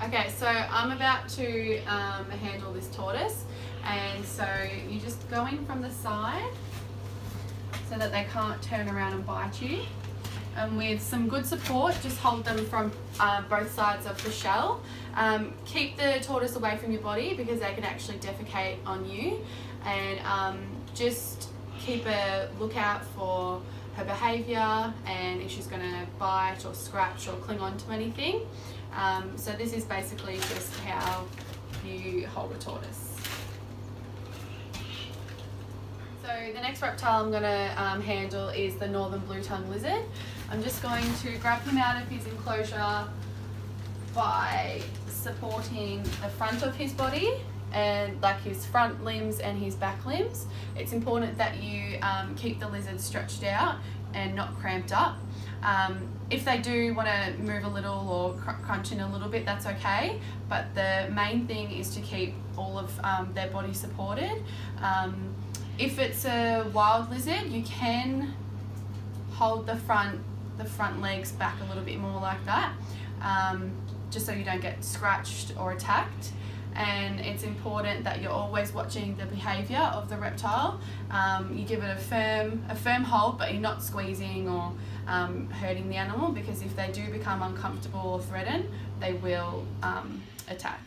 Okay, so I'm about to handle this tortoise, and so you just go in from the side so that they can't turn around and bite you. And with some good support, just hold them from both sides of the shell. Keep the tortoise away from your body because they can actually defecate on you, and just keep a lookout for her behaviour and if she's going to bite or scratch or cling on to anything. So this is basically just how you hold a tortoise. So the next reptile I'm going to handle is the northern blue-tongued lizard. I'm just going to grab him out of his enclosure by supporting the front of his body and like his front limbs and his back limbs. It's important that you keep the lizard stretched out and not cramped up. If they do want to move a little or crunch in a little bit, that's okay, but the main thing is to keep all of their body supported. If it's a wild lizard, you can hold the front legs back a little bit more like that, just so you don't get scratched or attacked. And it's important that you're always watching the behaviour of the reptile. You give it a firm hold, but you're not squeezing or hurting the animal, because if they do become uncomfortable or threatened, they will attack.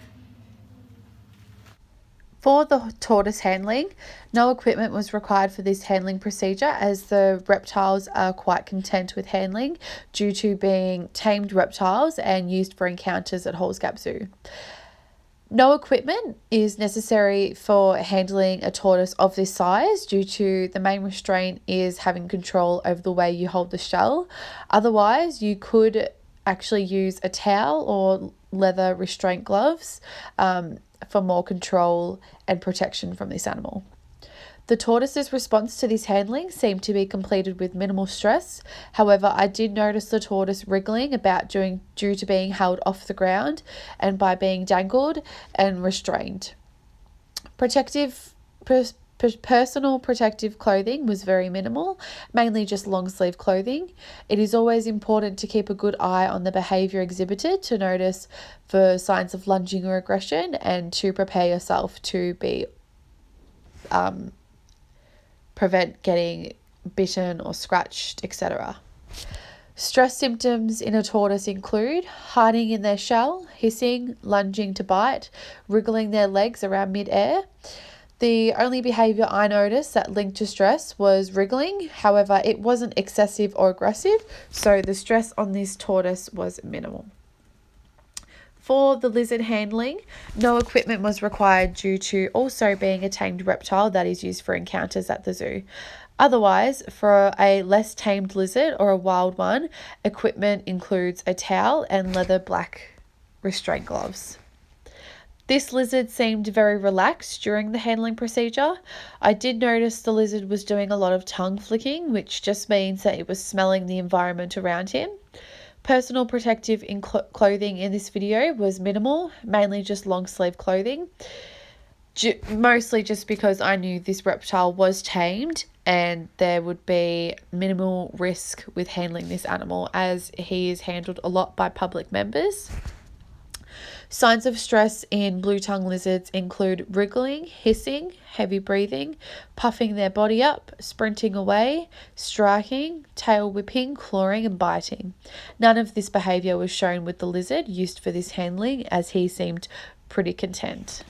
For the tortoise handling, no equipment was required for this handling procedure, as the reptiles are quite content with handling due to being tamed reptiles and used for encounters at Halls Gap Zoo. No equipment is necessary for handling a tortoise of this size due to the main restraint is having control over the way you hold the shell. Otherwise, you could actually use a towel or leather restraint gloves for more control and protection from this animal. The tortoise's response to this handling seemed to be completed with minimal stress. However, I did notice the tortoise wriggling about due to being held off the ground and by being dangled and restrained. Personal protective clothing was very minimal, mainly just long sleeve clothing. It is always important to keep a good eye on the behaviour exhibited to notice for signs of lunging or aggression, and to prepare yourself to be prevent getting bitten or scratched, etc. Stress symptoms in a tortoise include hiding in their shell, hissing, lunging to bite, wriggling their legs around mid-air. The only behaviour I noticed that linked to stress was wriggling. However, it wasn't excessive or aggressive, so the stress on this tortoise was minimal. For the lizard handling, no equipment was required due to also being a tamed reptile that is used for encounters at the zoo. Otherwise, for a less tamed lizard or a wild one, equipment includes a towel and leather black restraint gloves. This lizard seemed very relaxed during the handling procedure. I did notice the lizard was doing a lot of tongue flicking, which just means that it was smelling the environment around him. Personal protective clothing in this video was minimal, mainly just long sleeve clothing, mostly just because I knew this reptile was tamed and there would be minimal risk with handling this animal, as he is handled a lot by public members. Signs of stress in blue-tongue lizards include wriggling, hissing, heavy breathing, puffing their body up, sprinting away, striking, tail whipping, clawing and biting. None of this behaviour was shown with the lizard used for this handling, as he seemed pretty content.